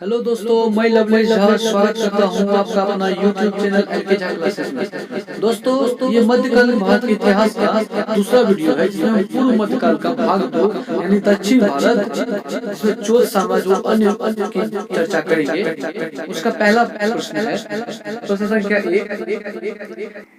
Hello दोस्तों, मैं लवलेश झा स्वागत करता हूं आपका अपना YouTube channel LK Jha classes में। दोस्तों, ये मध्यकालीन भारत के इतिहास का दूसरा वीडियो है जिसमें हम पूर्व मध्यकाल का भाग 2 यानी दक्षिण भारत जिसमें चोल साम्राज्य और अन्य की चर्चा करेंगे। उसका पहला प्रश्न है, प्रश्न संख्या 1,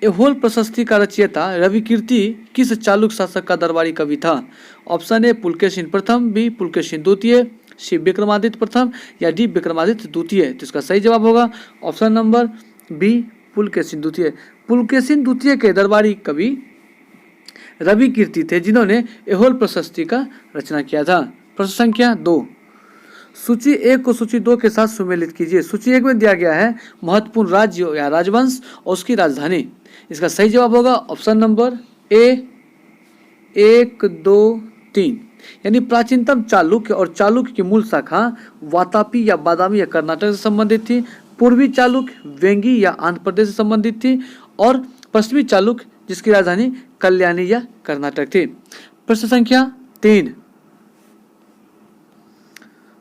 ऐहोल प्रशस्ति का रचयिता रविकीर्ति किस चालुक्य शासक का दरबारी कवि था? ऑप्शन ए पुलकेशिन प्रथम, बी पुलकेशिन द्वितीय, सी विक्रमादित्य प्रथम या डी विक्रमादित्य द्वितीय। तो इसका सही जवाब होगा ऑप्शन नंबर बी पुलकेशिन द्वितीय। पुलकेशिन द्वितीय के दरबारी कवि रविकीर्ति थे जिन्होंने ऐहोल प्रशस्ति का रचना किया था। प्रश्न संख्या 2, सूची 1 को सूची 2 के साथ सुमेलित कीजिए। सूची 1 में दिया गया है महत्वपूर्ण राज्य या राजवंश और उसकी राजधानी। इसका सही जवाब होगा ऑप्शन नंबर ए 1, 2, 3। यानी प्राचीनतम चालुक्य और चालुक्य की मूल शाखा वातापी या बादामी या कर्नाटक से संबंधित थी। पूर्वी चालुक्य वेंगी या आंध्र प्रदेश से संबंधित थी और पश्चिमी चालुक्य जिसकी राजधानी कल्याणी या कर्नाटक थी। प्रश्न संख्या 3,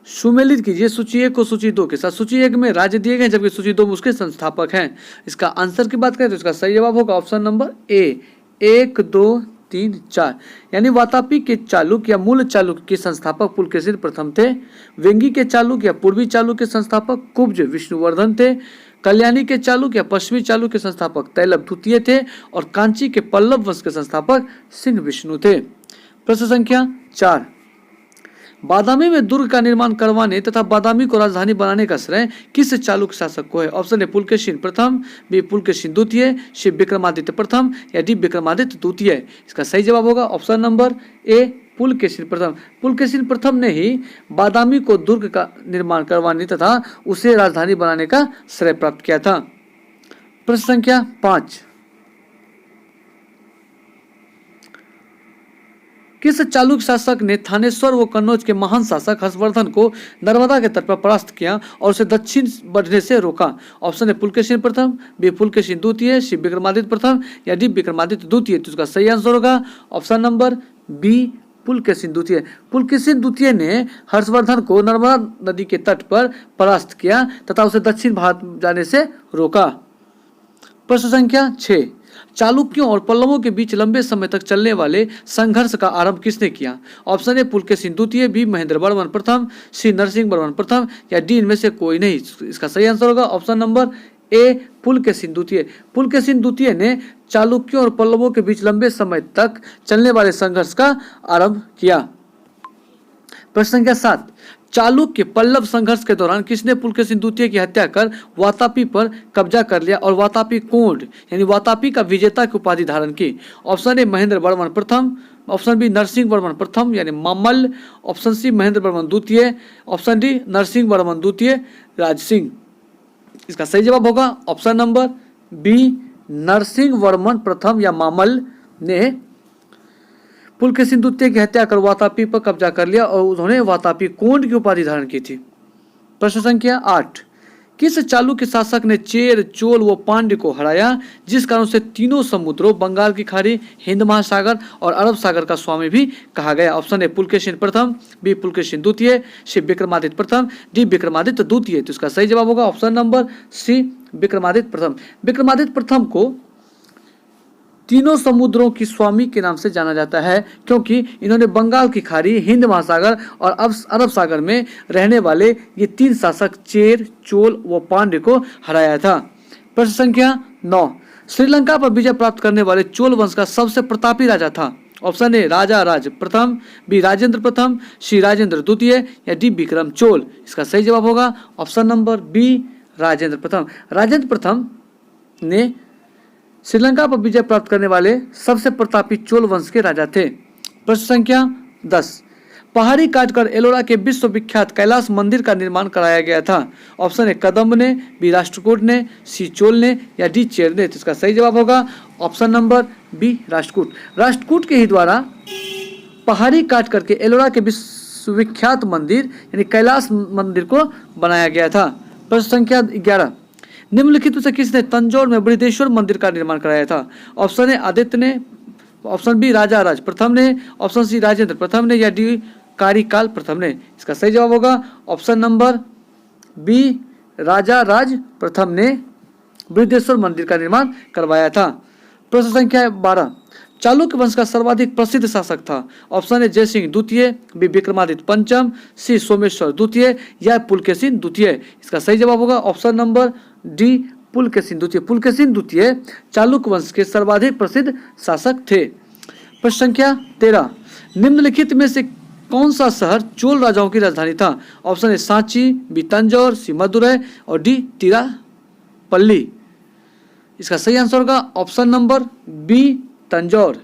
सुमेलित कीजिए सूची 1 को सूची 2 के साथ। सूची 1 में राज्य दिए गए जबकि सूची 2 में उसके संस्थापक हैं। इसका आंसर की बात करें तो इसका सही जवाब होगा ऑप्शन नंबर ए 1, 2, 3, 4। यानी वातापी के चालुक्य या मूल चालुक्य के संस्थापक पुलकेशिन प्रथम थे। वेंगी के चालुक्य या पूर्वी चालुक्य के संस्थापक कुब्ज विष्णुवर्धन थे। कल्याणी के चालुक्य या पश्चिमी चालुक्य के संस्थापक तैलभ द्वितीय थे और कांची के पल्लव वंश के संस्थापक सिंह विष्णु थे। प्रश्न संख्या 4, बादामी में दुर्ग का निर्माण करवाने तथा बादामी को राजधानी बनाने का श्रेय किस चालुक्य शासक को है? ऑप्शन ए पुलकेशिन प्रथम, बी पुलकेशिन द्वितीय, सी विक्रमादित्य प्रथम या डी विक्रमादित्य द्वितीय। इसका सही जवाब होगा ऑप्शन नंबर ए पुलकेशिन प्रथम। पुलकेशिन प्रथम ने ही बादामी को दुर्ग का निर्माण करवाने तथा उसे राजधानी बनाने का श्रेय प्राप्त किया था। प्रश्न संख्या 5, किस चालुक्य शासक ने थानेश्वर व कन्नौज के महान शासक हर्षवर्धन को नर्मदा के तट पर परास्त किया और उसे दक्षिण बढ़ने से रोका? ऑप्शन है पुलकेशिन प्रथम, बी पुलकेशिन द्वितीय, सी विक्रमादित्य प्रथम या डी विक्रमादित्य द्वितीय। तो इसका सही आंसर होगा ऑप्शन नंबर बी पुलकेशिन द्वितीय। पुलकेशिन द्वितीय ने हर्षवर्धन को नर्मदा नदी के तट पर परास्त किया तथा उसे दक्षिण भारत जाने से रोका। प्रश्न संख्या 6, चालुक्यों और पल्लवों के बीच लंबे समय तक चलने वाले संघर्ष का आरंभ किसने किया? ऑप्शन ए पुलकेशिन द्वितीय, बी महेंद्र वर्मन प्रथम, सी नरसिंह वर्मन प्रथम या डी इनमें से कोई नहीं। इसका सही आंसर होगा ऑप्शन नंबर ए पुलकेशिन द्वितीय। पुलकेशिन द्वितीय ने चालुक्यों और पल्लवों के बीच लंबे समय तक चलने वाले संघर्ष का आरंभ किया। प्रश्न संख्या 7, चालुक्य पल्लव संघर्ष के दौरान किसने पुलकेशिन द्वितीय की हत्या कर वातापी पर कब्जा कर लिया और वातापी कोंड यानी वातापी का विजेता की उपाधि धारण की? ऑप्शन ए महेंद्र वर्मन प्रथम, ऑप्शन बी नरसिंह वर्मन प्रथम यानी मामल्ल, ऑप्शन सी महेंद्र वर्मन द्वितीय, ऑप्शन डी नरसिंह वर्मन द्वितीय राज सिंह। इसका सही जवाब होगा option number B Narasimha Varman प्रथम या मामल्ल ने पुलकेशिन द्वितीय की हत्या कर वातापी पर कब्जा कर लिया और उन्होंने वातापी कोंड की उपाधि धारण की थी। प्रश्न संख्या 8, किस चालुक्य शासक ने चेर, चोल व पांड्य को हराया जिस कारण से तीनों समुद्रों बंगाल की खाड़ी, हिंद महासागर और अरब सागर का स्वामी भी कहा गया? ऑप्शन ए पुलकेशिन प्रथम, बी पुलकेशिन द्वितीय, सी विक्रमादित्य प्रथम, डी विक्रमादित्य द्वितीय। तो इसका सही जवाब होगा ऑप्शन नंबर सी विक्रमादित्य प्रथम। विक्रमादित्य प्रथम को तीनों समुद्रों की स्वामी के नाम से जाना जाता है क्योंकि इन्होंने बंगाल की खाड़ी, हिंद महासागर और अरब सागर में रहने वाले ये 3 शासक चेर, चोल व पांड्य को हराया था। प्रश्न संख्या 9, श्रीलंका पर विजय प्राप्त करने वाले चोल वंश का सबसे प्रतापी राजा था? ऑप्शन ए राजा राज प्रथम, बी राजेंद्र प्रथम, सी राजेंद्र द्वितीय या डी विक्रम चोल। इसका सही जवाब होगा ऑप्शन नंबर बी राजेंद्र प्रथम। राजेंद्र प्रथम ने श्रीलंका पर विजय प्राप्त करने वाले सबसे प्रतापी चोल वंश के राजा थे। प्रश्न संख्या 10, पहाड़ी काटकर एलोरा के विश्वविख्यात कैलाश मंदिर का निर्माण कराया गया था? ऑप्शन ए कदम्ब ने, बी राष्ट्रकूट ने, सी चोल ने या डी चेर ने। तो इसका सही जवाब होगा option number B Rashtrakuta. Rashtrakuta के ही द्वारा पहाड़ी काट करके एलोरा के विश्वविख्यात मंदिर यानी कैलाश मंदिर को बनाया गया था। प्रश्न संख्या 11, निम्नलिखित में से किसने तंजौर में बृहदेश्वर मंदिर का निर्माण कराया था? ऑप्शन ए आदित्य ने, ऑप्शन बी राजा राज प्रथम ने, ऑप्शन सी राजेंद्र प्रथम ने या डी कारिकाल प्रथम ने। इसका सही जवाब होगा ऑप्शन नंबर बी राजा राज प्रथम ने बृहदेश्वर मंदिर का निर्माण करवाया था। प्रश्न संख्या 12, चालुक्य वंश का सर्वाधिक प्रसिद्ध शासक था। ऑप्शन ए जयसिंह द्वितीय, बी विक्रमादित्य पंचम, सी सोमेश्वर द्वितीय या पुलकेशिन द्वितीय। इसका सही जवाब होगा ऑप्शन नंबर डी पुलकेशिन द्वितीय। पुलकेशिन द्वितीय चालुक्य वंश के सर्वाधिक प्रसिद्ध शासक थे। प्रश्न संख्या 13, निम्नलिखित में से कौन सा शहर चोल राजाओं की राजधानी था। Option A Sanchi, B Tanjore, C Madurai और डी तिरुपल्ली। इसका सही आंसर होगा option number B Tanjore.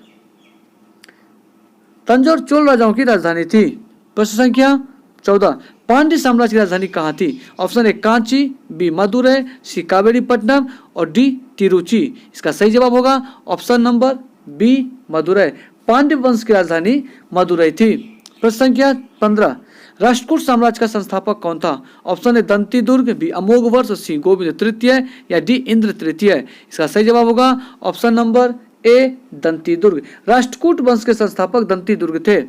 Tanjore Chola राजाओं की राजधानी थी। प्रश्न संख्या 14, पांड्य साम्राज्य की राजधानी कहाँ थी। Option A Kanchi, B Madurai, C Kaveripattinam और डी तिरुचि। इसका सही जवाब होगा option number B Madurai. Pandya वंश की राजधानी मदुरै थी। प्रश्न संख्या 15, राष्ट्रकूट साम्राज्य का संस्थापक कौन था। Option A Danti Durg, B Amoghavarsha, C Govind तृतीय या डी इंद्र तृतीय। इसका सही जवाब होगा option number A Danti Durg. Rashtrakuta वंश के संस्थापक दंती दुर्ग थे।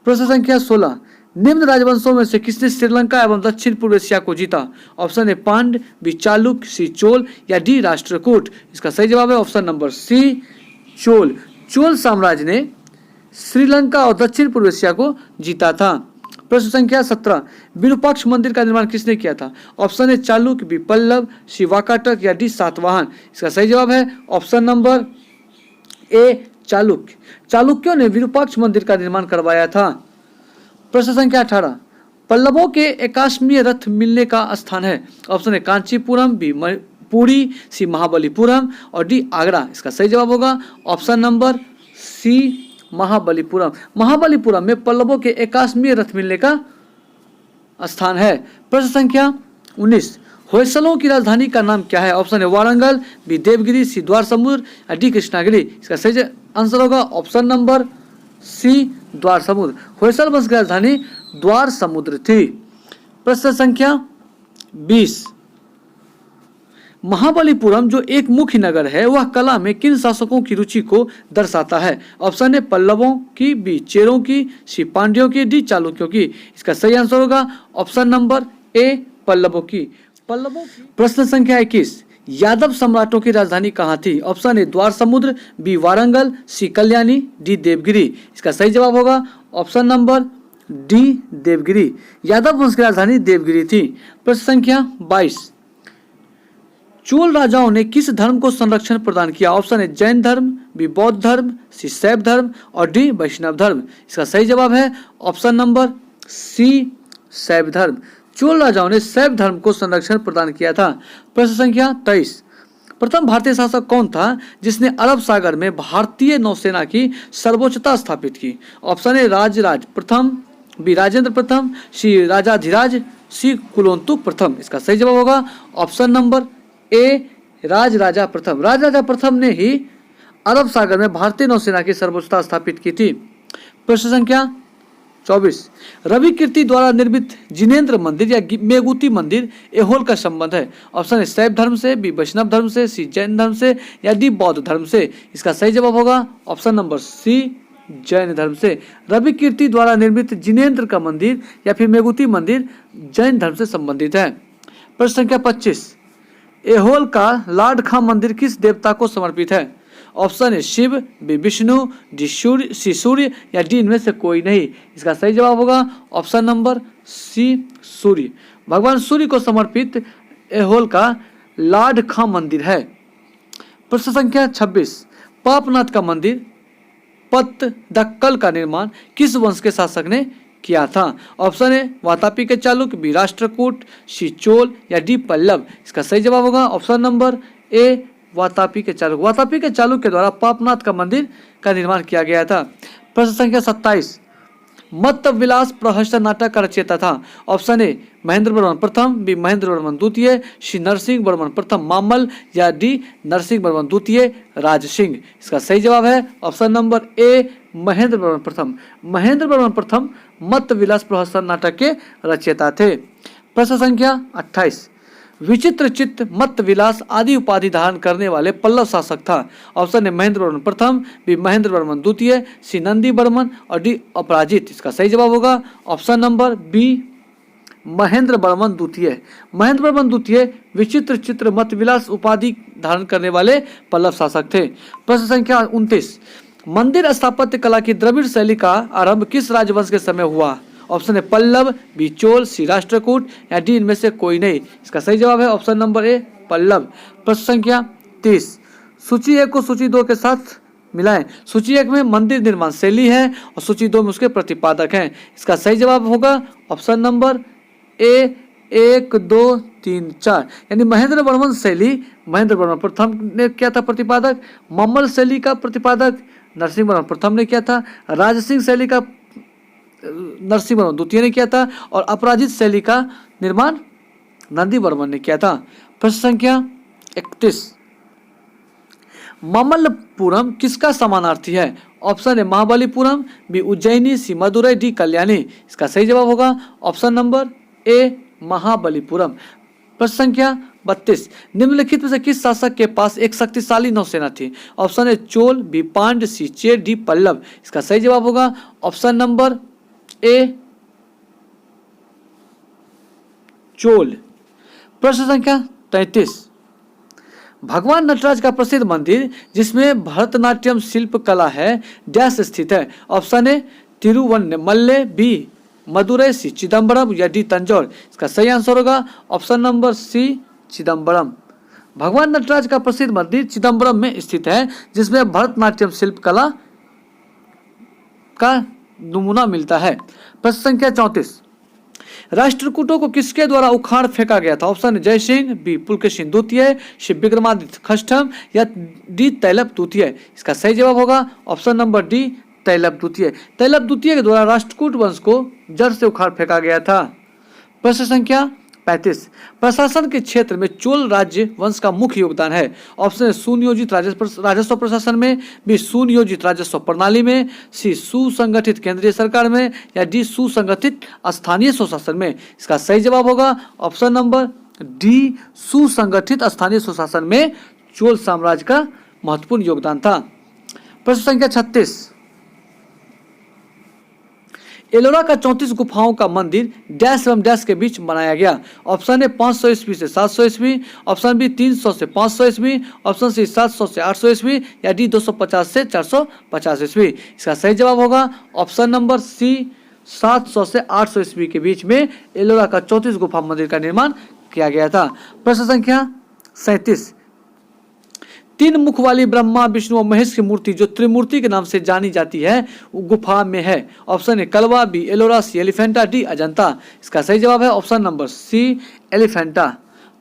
प्रश्न संख्या 16, निम्न राजवंशों में से किसने श्रीलंका एवं दक्षिण पूर्व एशिया को जीता। Option A Pandya, B Chalukya, C Chola या डी राष्ट्रकूट। इसका सही जवाब है option number C Chola. Chola साम्राज्य ने श्रीलंका और दक्षिण पूर्व एशिया को जीता था। प्रश्न संख्या 17, विरूपाक्ष मंदिर का निर्माण किसने किया था। Option A Chalukya, B Pallava, C Vakataka या डी सातवाहन। इसका सही जवाब है ऑप्शन नंबर ए चालुक्य। चालुक्यों ने विरूपाक्ष मंदिर का निर्माण करवाया था। प्रश्न संख्या 18, पल्लवों के एकाश्मीय रथ मिलने का स्थान है। Option A Kanchipuram, B Puri, C Mahabalipuram और डी आगरा। इसका सही जवाब होगा option number C Mahabalipuram. Mahabalipuram में पल्लवों के एकाश्मीय रथ मिलने का स्थान है। प्रश्न संख्या 19, होयसलों की राजधानी का नाम क्या है। Option A Warangal, B Devagiri, C Dwara Samudra या डी कृष्णागिरी। इसका सही आंसर होगा ऑप्शन नंबर सी द्वार समुद्र। होयसल वंश की राजधानी द्वार समुद्र थी। प्रश्न संख्या 20, महाबलीपुरम जो एक मुख्य नगर है वह कला में किन शासकों की रुचि को दर्शाता है। ऑप्शन ए पल्लवों की, बी चेरों की, सी पांड्यों की, डी चालुक्यों की। इसका सही आंसर होगा ऑप्शन नंबर ए पल्लवों की। प्रश्न संख्या 21, यादव सम्राटों की राजधानी कहाँ थी। Option A Dwarasamudra, B Warangal, C Kalyani, D Devagiri. इसका सही जवाब होगा option number D Devagiri. Yadava वंश की राजधानी देवगिरी थी। प्रश्न संख्या 22, चोल राजाओं ने किस धर्म को संरक्षण प्रदान किया। ऑप्शन ए जैन धर्म, बी बौद्ध धर्म, सी शैव धर्म और डी वैष्णव धर्म। इसका सही जवाब है ऑप्शन नंबर सी शैव धर्म। चोल राजाओं ने शैव धर्म को संरक्षण प्रदान किया था। प्रश्न संख्या 23, प्रथम भारतीय शासक कौन था जिसने अरब सागर में भारतीय नौसेना की सर्वोच्चता स्थापित की। ऑप्शन ए राजराज प्रथम, बी राजेंद्र प्रथम, सी राजाधिराज, सी कुलोत्तुंग प्रथम। इसका सही जवाब होगा ऑप्शन नंबर ए राजराजा प्रथम। राजराजा प्रथम ने ही अरब सागर में भारतीय नौसेना की सर्वोच्चता स्थापित की थी। प्रश्न संख्या 24, रवि कीर्ति द्वारा निर्मित जिनेंद्र मंदिर या मेगुती मंदिर एहोल का संबंध है। ऑप्शन ए शैव धर्म से, बी वैष्णव धर्म से, सी जैन धर्म से या डी बौद्ध धर्म से। इसका सही जवाब होगा ऑप्शन नंबर सी जैन धर्म से। रवि कीर्ति द्वारा निर्मित जिनेंद्र का मंदिर या फिर मेगुती मंदिर जैन धर्म से संबंधित है। प्रश्न संख्या 25, एहोल का लॉर्ड खां मंदिर किस देवता को समर्पित है। Option A Shiva, B Vishnu, D Surya, C Surya या डी इनमें से कोई नहीं। इसका सही जवाब होगा ऑप्शन नंबर सी सूर्य। भगवान सूर्य को समर्पित एहोल का लॉर्ड खां मंदिर है। प्रश्न संख्या 26, पापनाथ का मंदिर पत्तदक्कल का निर्माण किस वंश के शासक ने किया था। ऑप्शन ए वातापी के चालुक्य, बी राष्ट्रकूट, सी चोल या डी पल्लव। इसका सही जवाब होगा ऑप्शन नंबर ए वातापी के चालुक्य। वातापी के चालुक्य के द्वारा पापनाथ का मंदिर का निर्माण किया गया था। प्रश्न संख्या 27, मत्त विलास प्रहसन नाटक का रचयिता था। ऑप्शन ए महेंद्र वर्मन प्रथम, बी महेंद्र वर्मन द्वितीय, सी नरसिंह वर्मन प्रथम मामल या डी नरसिंह वर्मन द्वितीय राज सिंह। इसका सही जवाब है ऑप्शन नंबर ए महेंद्र वर्मन प्रथम। महेंद्र वर्मन प्रथम मत्त विलास प्रहसन नाटक के रचयिता थे। प्रश्न संख्या 28, विचित्र चित्त, मत्त विलास आदि उपाधि धारण करने वाले पल्लव शासक था। ऑप्शन ए महेंद्र वर्मन प्रथम, बी महेंद्र वर्मन द्वितीय, सी नंदी वर्मन और डी अपराजित। इसका सही जवाब होगा option number B Mahendra Varman द्वितीय। महेंद्र वर्मन द्वितीय विचित्र चित्र मत विलास उपाधि धारण करने वाले पल्लव शासक थे। प्रश्न संख्या 29, मंदिर स्थापत्य कला की द्रविड़ शैली का आरंभ किस राजवंश के समय हुआ? ऑप्शन है पल्लव, बी चोल, सी राष्ट्रकूट या डी इनमें से कोई नहीं। इसका सही जवाब है ऑप्शन नंबर ए पल्लव। प्रश्न संख्या 30, सूची 1 को सूची 2 के साथ मिलाएं। सूची 1 में मंदिर निर्माण शैली है और सूची 2 में उसके प्रतिपादक हैं। इसका सही जवाब होगा ऑप्शन नंबर ए 1, 2, 3, 4। यानी महेंद्र वर्मन शैली, महेंद्र वर्मन प्रथम ने किया था प्रतिपादक, मम्मल शैली का प्रतिपादक नरसिंह वर्मन प्रथम ने किया था, राजसिंह शैली का नरसिंह वर्मन द्वितीय ने किया था और अपराजित शैली का निर्माण नंदी वर्मन ने किया था। प्रश्न संख्या 31, मामल्लपुरम किसका समानार्थी है? ऑप्शन है महाबलीपुरम, बी उज्जैनी, सी मदुरई, डी कल्याणी। इसका सही जवाब होगा ऑप्शन नंबर ए महाबलीपुरम। प्रश्न संख्या 32, निम्नलिखित में से किस शासक के पास एक शक्तिशाली नौसेना थी? ऑप्शन है चोल, बी पांड्य, सी चेर, डी पल्लव। इसका सही जवाब होगा ऑप्शन नंबर ए चोल। प्रश्न संख्या 33, भगवान नटराज का प्रसिद्ध मंदिर जिसमें भरतनाट्यम शिल्प कला है डैश स्थित है? Option A Tiruvannamalai, B Madurai, C Chidambaram या डी तंजौर। इसका सही आंसर होगा ऑप्शन नंबर सी चिदम्बरम। भगवान नटराज का प्रसिद्ध मंदिर चिदम्बरम में स्थित है जिसमें भरतनाट्यम शिल्प कला का नमूना मिलता है। प्रश्न संख्या 34, राष्ट्रकूटों को किसके द्वारा उखाड़ फेंका गया था? ऑप्शन जयसिंह, बी पुलकेशिन द्वितीय, सी विक्रमादित्य खष्टम या डी तैलप द्वितीय। इसका सही जवाब होगा ऑप्शन नंबर डी तैलप द्वितीय। तैलप द्वितीय के द्वारा राष्ट्रकूट वंश को जड़ से उखाड़ फेंका गया था। प्रश्न संख्या 35, प्रशासन के क्षेत्र में चोल राज्य वंश का मुख्य योगदान है? ऑप्शन है सुनियोजित राजस्व प्रशासन में, बी सुनियोजित राजस्व प्रणाली में, सी सुसंगठित केंद्रीय सरकार में या डी सुसंगठित स्थानीय स्वशासन में। इसका सही जवाब होगा ऑप्शन नंबर डी सुसंगठित स्थानीय स्वशासन में चोल साम्राज्य का महत्वपूर्ण योगदान था। प्रश्न संख्या 36, एलोरा का 34 गुफाओं का मंदिर डैश एवं डैश के बीच बनाया गया? ऑप्शन ए 500 ईस्वी से 700 ईस्वी, ऑप्शन बी 300 से 500 ईस्वी, ऑप्शन सी 700 से 800 ईस्वी या डी 250 से 450 ईस्वी। इसका सही जवाब होगा ऑप्शन नंबर सी 700 से 800 ईस्वी के बीच में एलोरा का 34 गुफा मंदिर का निर्माण किया गया था। प्रश्न संख्या 37, 3 मुख वाली ब्रह्मा विष्णु और महेश की मूर्ति जो त्रिमूर्ति के नाम से जानी जाती है वो गुफा में है? Option A Kalwa, B Ellora, C Elephanta, D Ajanta. इसका सही जवाब है ऑप्शन नंबर सी एलिफेंटा।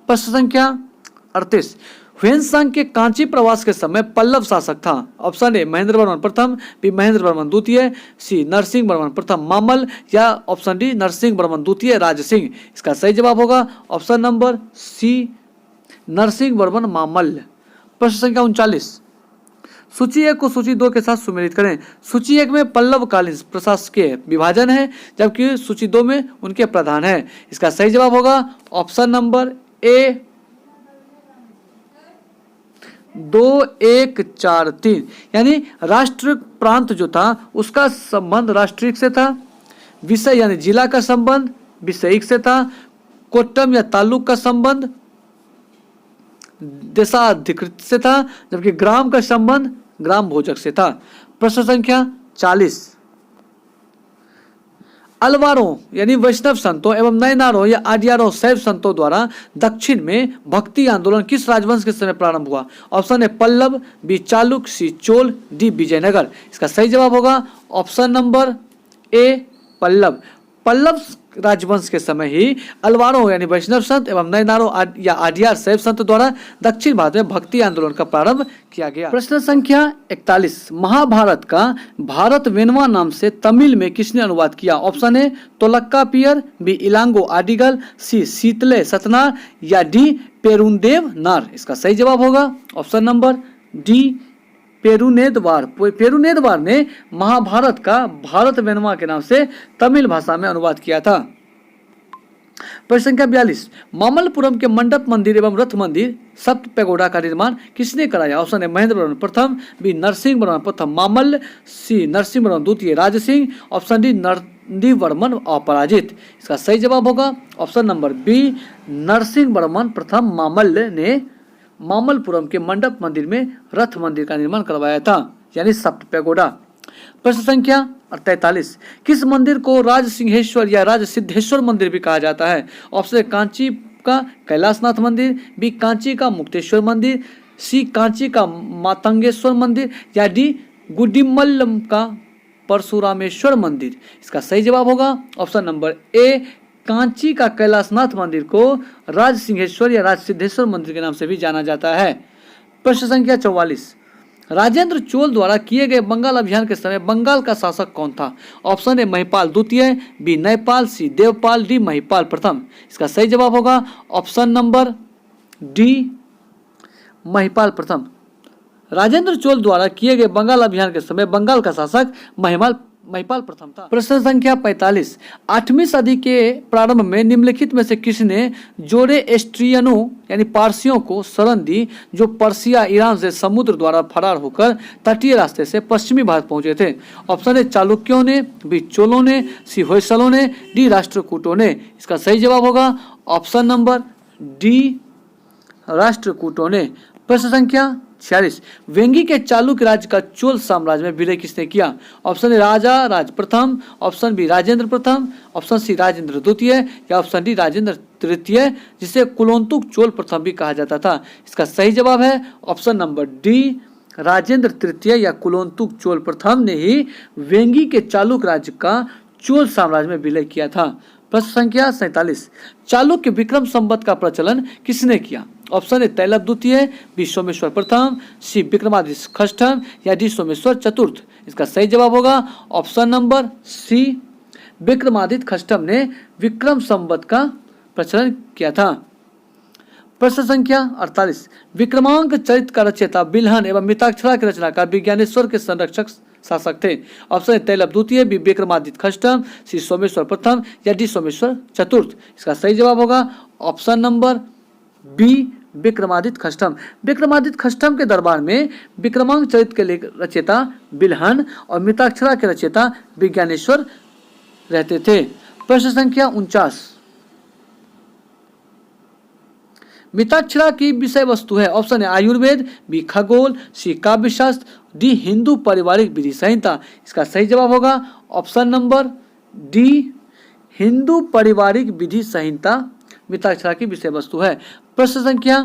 प्रश्न संख्या 38, ह्वेनसांग के कांची प्रवास के समय पल्लव शासक था? ऑप्शन ए महेंद्र वर्मन प्रथम, बी महेंद्र वर्मन द्वितीय, सी नरसिंह वर्मन प्रथम मामल या ऑप्शन डी नरसिंह वर्मन द्वितीय राजसिंह। इसका सही जवाब होगा option number C Narasimha Varman Mamalla. प्रश्न संख्या 39, सूची 1 को सूची 2 के साथ सुमेलित करें। सूची 1 में पल्लवकालीन प्रशासकीय विभाजन है जबकि सूची 2 में उनके प्रधान है। इसका सही जवाब होगा ऑप्शन नंबर ए 2, 1, 4, 3। यानी राष्ट्र प्रांत जो था उसका संबंध राष्ट्रीय से था, विषय यानी जिला का संबंध विषयिक से था, कोट्टम या तालुक का संबंध देशाधिकृत से था, जबकि ग्राम का संबंध ग्राम भोजक से था। प्रश्न संख्या 40, अलवारों यानी वैष्णव संतों एवं नयनारों या आडियारों शैव संतों द्वारा दक्षिण में भक्ति आंदोलन किस राजवंश के समय प्रारंभ हुआ? ऑप्शन है Pallava, B Chalukya, C Chola, D Vijayanagara. इसका सही जवाब होगा option number A Pallava. Pallava राजवंश के समय ही अलवारों यानी वैष्णव संत एवं नयनारों या आडियार शैव संत द्वारा दक्षिण भारत में भक्ति आंदोलन का प्रारंभ किया गया। प्रश्न संख्या 41, महाभारत का भारत वेनवा नाम से तमिल में किसने अनुवाद किया? ऑप्शन ए तोलक्कापियर, बी इलांगो आडिगल, सी शीतले सतनार या डी पेरुंदेव नार। इसका सही जवाब होगा ऑप्शन नंबर डी पेरुनेदवार। पेरुनेदवार ने महाभारत का भारत वेनवा के नाम से तमिल भाषा में अनुवाद किया था। प्रश्न संख्या 42, मामल्लपुरम के मंडप मंदिर एवं रथ मंदिर सप्त पैगोडा का निर्माण किसने कराया? ऑप्शन है महेंद्र वर्मन प्रथम, बी नरसिंह वर्मन प्रथम मामल्ल, सी नरसिंह वर्मन द्वितीय राजसिंह, ऑप्शन डी नंदीवर्मन अपराजित। इसका सही जवाब होगा ऑप्शन नंबर बी, नरसिंहवर्मन प्रथम मामल्ल ने मामल्लपुरम के मंडप मंदिर में रथ मंदिर का निर्माण करवाया था, यानी सप्त पैगोडा। प्रश्न संख्या 43, किस मंदिर को राज सिंहेश्वर या राज सिद्धेश्वर मंदिर भी कहा जाता है? ऑप्शन ए कांची का कैलाशनाथ मंदिर, बी कांची का मुक्तेश्वर मंदिर, सी कांची का मातंगेश्वर मंदिर, या डी गुडिमल्लम का परशुरामेश्वर मंदिर। इसका सही जवाब होगा ऑप्शन नंबर ए, कांची का कैलाशनाथ मंदिर को राज सिंहेश्वर या राज सिद्धेश्वर मंदिर के नाम से भी जाना जाता है। प्रश्न संख्या 44, राजेंद्र चोल द्वारा किए गए बंगाल अभियान के समय बंगाल का शासक कौन था? ऑप्शन ए महिपाल द्वितीय, बी नयपाल, सी देवपाल, डी महिपाल प्रथम। इसका सही जवाब होगा ऑप्शन नंबर डी, महिपाल प्रथम। राजेंद्र चोल द्वारा किए गए बंगाल अभियान के समय बंगाल का शासक महिपाल प्रथम था। प्रश्न संख्या 45, 8वीं सदी के प्रारंभ में निम्नलिखित में से किसने जोरेस्ट्रियनों यानी पारसियों को शरण दी जो पर्सिया ईरान से समुद्र द्वारा फरार होकर तटीय रास्ते से पश्चिमी भारत पहुंचे थे? ऑप्शन ए चालुक्यों ने, बी चोलों ने, सी होयसलों ने, डी राष्ट्रकूटों ने। इसका सही जवाब होगा ऑप्शन नंबर डी, राष्ट्रकूटों ने। प्रश्न संख्या 46, वेंगी के चालुक्य राज्य का चोल साम्राज्य में विलय किसने किया? ऑप्शन ए राजा राज प्रथम, ऑप्शन बी राजेंद्र प्रथम, ऑप्शन सी राजेंद्र द्वितीय, या ऑप्शन डी राजेंद्र तृतीय, जिसे कुलोत्तुंग चोल प्रथम भी कहा जाता था। इसका सही जवाब है ऑप्शन नंबर डी, राजेंद्र तृतीय या कुलोत्तुंग चोल प्रथम ने ही वेंगी के चालुक्य राज्य का चोल साम्राज्य में विलय किया था। प्रश्न संख्या 47, चालुक्य विक्रम संवत का प्रचलन किसने किया? ऑप्शन ए तैलप द्वितीय, बी सोमेश्वर प्रथम, सी विक्रमादित्य खष्टम, या डी सोमेश्वर चतुर्थ। इसका सही जवाब होगा ऑप्शन नंबर सी, विक्रमादित्य खष्टम ने विक्रम संवत का प्रचलन किया था। प्रश्न संख्या 48, विक्रमांक चरित्र का रचयिता बिल्हन एवं मिताक्षरा के रचनाकार विज्ञानेश्वर के संरक्षक शासक थे? ऑप्शन ए तैलप द्वितीय, बी विक्रमादित्य खष्टम, सी सोमेश्वर प्रथम, या डी सोमेश्वर चतुर्थ। इसका सही जवाब होगा ऑप्शन नंबर बी, विक्रमादित्य खष्टम। विक्रमादित्य खष्टम के दरबार में विक्रमांक चरित्र के रचयिता बिल्हन और मिताक्षरा के रचयिता विज्ञानेश्वर रहते थे। प्रश्न संख्या 49, मिताक्षरा की विषय वस्तु है? ऑप्शन ए आयुर्वेद, बी खगोल, सी काव्यशास्त्र, डी हिंदू पारिवारिक विधि संहिता। इसका सही जवाब होगा ऑप्शन नंबर डी, हिंदू पारिवारिक विधि संहिता मिताक्षरा की विषय वस्तु है। प्रश्न संख्या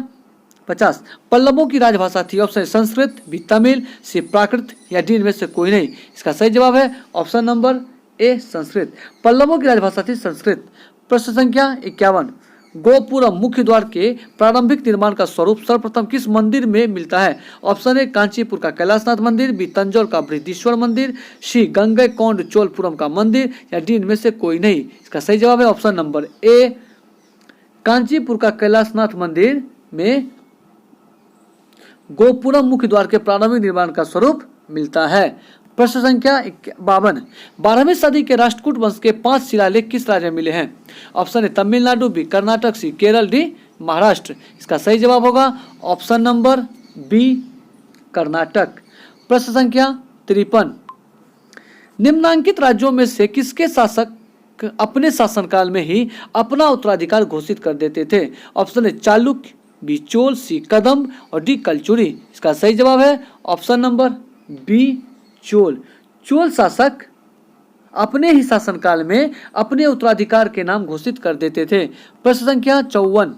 50, पल्लवों की राजभाषा थी? Option A Sanskrit, B Tamil, C Prakrit, या डी इनमें से कोई नहीं। इसका सही जवाब है ऑप्शन नंबर ए, संस्कृत। पल्लवों की राजभाषा थी संस्कृत। प्रश्न संख्या 51, गोपुरम मुख्य द्वार के प्रारंभिक निर्माण का स्वरूप सर्वप्रथम किस मंदिर में मिलता है? ऑप्शन ए कांचीपुर का कैलाशनाथ मंदिर, बी तंजौर का बृहदीश्वर मंदिर, सी गंगैकोंड चोलपुरम का मंदिर, या डी इनमें से कोई नहीं। इसका सही जवाब है ऑप्शन नंबर ए, कांचीपुर का कैलाशनाथ मंदिर में गोपुरम मुख्य द्वार के प्रारंभिक निर्माण का स्वरूप मिलता है। प्रश्न संख्या 52, 12वीं सदी के राष्ट्रकूट वंश के 5 शिलालेख किस राज्य में मिले हैं? Option A Tamil Nadu, B Karnataka, C Kerala, D Maharashtra. इसका सही जवाब होगा ऑप्शन नंबर बी, कर्नाटक। प्रश्न संख्या 53, निम्नांकित राज्यों में से किसके शासक अपने शासनकाल में ही अपना उत्तराधिकार घोषित कर देते थे? Option A Chalukya, B Chola, C Kadamba, और डी कलचुरी। इसका सही जवाब है option number B, Chola. Chola शासक अपने ही शासनकाल में अपने उत्तराधिकार के नाम घोषित कर देते थे। प्रश्न संख्या 54,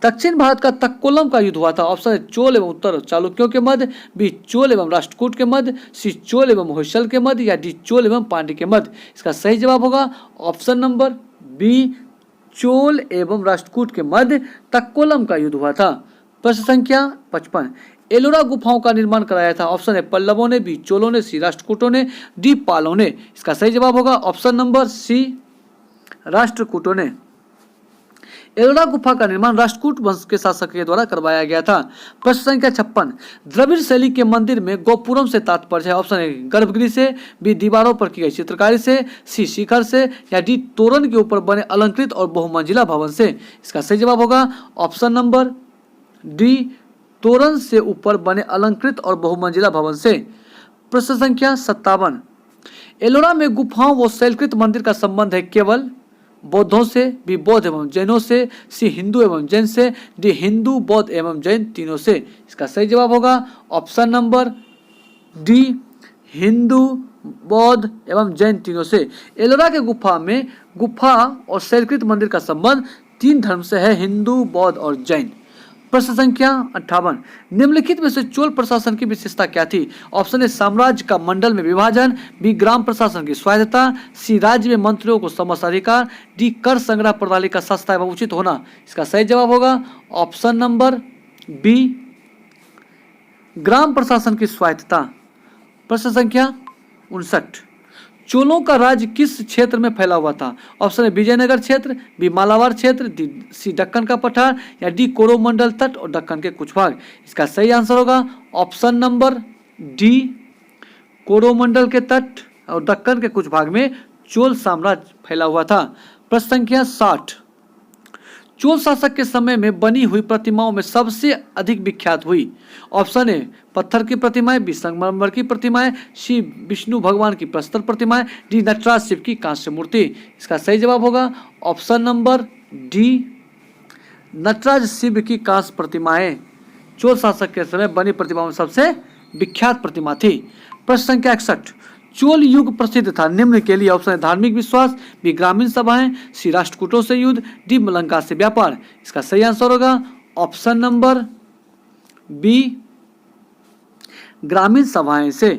दक्षिण भारत का तक्कोलम का युद्ध हुआ था? ऑप्शन ए चोल एवं उत्तर चालुक्यों के मध्य, बी चोल एवं राष्ट्रकूट के मध्य, सी चोल एवं होयसल के मध्य, या डी चोल एवं पांड्य के मध्य। इसका सही जवाब होगा ऑप्शन नंबर बी, चोल एवं राष्ट्रकूट के मध्य तक्कोलम का युद्ध हुआ था। प्रश्न संख्या 55, एलोरा गुफाओं का निर्माण कराया था? ऑप्शन ए पल्लवों ने, बी चोलों ने, सी राष्ट्रकूटों ने, डी पालों ने। इसका सही जवाब होगा ऑप्शन नंबर सी, राष्ट्रकूटों ने। एलोरा गुफा का निर्माण राष्ट्रकूट वंश के शासक के द्वारा करवाया गया था। प्रश्न संख्या 56, द्रविड़ शैली के मंदिर में गोपुरम से तात्पर्य है? ऑप्शन ए गर्भगृह से, बी दीवारों पर की गई चित्रकारी से, सी शिखर से, या डी तोरण के ऊपर बने अलंकृत और बहुमंजिला भवन से। इसका सही जवाब होगा ऑप्शन नंबर डी, तोरण से ऊपर बने अलंकृत और बहुमंजिला भवन से। प्रश्न संख्या 57, एलोरा में गुफाओं व शैलकृत मंदिर का संबंध है केवल बौद्धों से, बी बौद्ध एवं जैनों से, सी हिंदू एवं जैन से, डी हिंदू बौद्ध एवं जैन तीनों से। इसका सही जवाब होगा ऑप्शन नंबर डी, हिंदू बौद्ध एवं जैन तीनों से। एलोरा के गुफा में गुफा और शैलकृत मंदिर का संबंध 3 धर्म से है, हिंदू बौद्ध और जैन। प्रश्न संख्या 58, निम्नलिखित में से चोल प्रशासन की विशेषता क्या थी? ऑप्शन ए साम्राज्य का मंडल में विभाजन, बी ग्राम प्रशासन की स्वायत्तता, सी राज्य में मंत्रियों को समस्त अधिकार, डी कर संग्रह प्रणाली का सस्ता एवं उचित होना। इसका सही जवाब होगा ऑप्शन नंबर बी, ग्राम प्रशासन की स्वायत्तता। प्रश्न संख्या 59, चोलों का राज्य किस क्षेत्र में फैला हुआ था? ऑप्शन ए विजयनगर क्षेत्र, बी मालाबार क्षेत्र, सी दक्कन का पठार, या डी कोरोमंडल तट और दक्कन के कुछ भाग। इसका सही आंसर होगा ऑप्शन नंबर डी, कोरोमंडल के तट और दक्कन के कुछ भाग में चोल साम्राज्य फैला हुआ था। प्रश्न संख्या 60, चोल शासक के समय में बनी हुई प्रतिमाओं में सबसे अधिक विख्यात हुई। ऑप्शन ए पत्थर की प्रतिमाएं, बी संगमरमर की प्रतिमाएं, सी विष्णु भगवान की प्रस्तर प्रतिमाएं, डी नटराज शिव की कांस्य मूर्ति। इसका सही जवाब होगा option number D, Nataraja Shiva की कांस्य प्रतिमाएं चोल शासक के समय बनी प्रतिमाओं में सबसे विख्यात प्रतिमा थी। प्रश्न संख्या 61, चोल युग प्रसिद्ध था निम्न के लिए। ऑप्शन है धार्मिक विश्वास, बी ग्रामीण सभाएं, सी राष्ट्रकूटों से युद्ध, डी मलंका से व्यापार। इसका सही आंसर होगा ऑप्शन नंबर बी, ग्रामीण सभाएं से।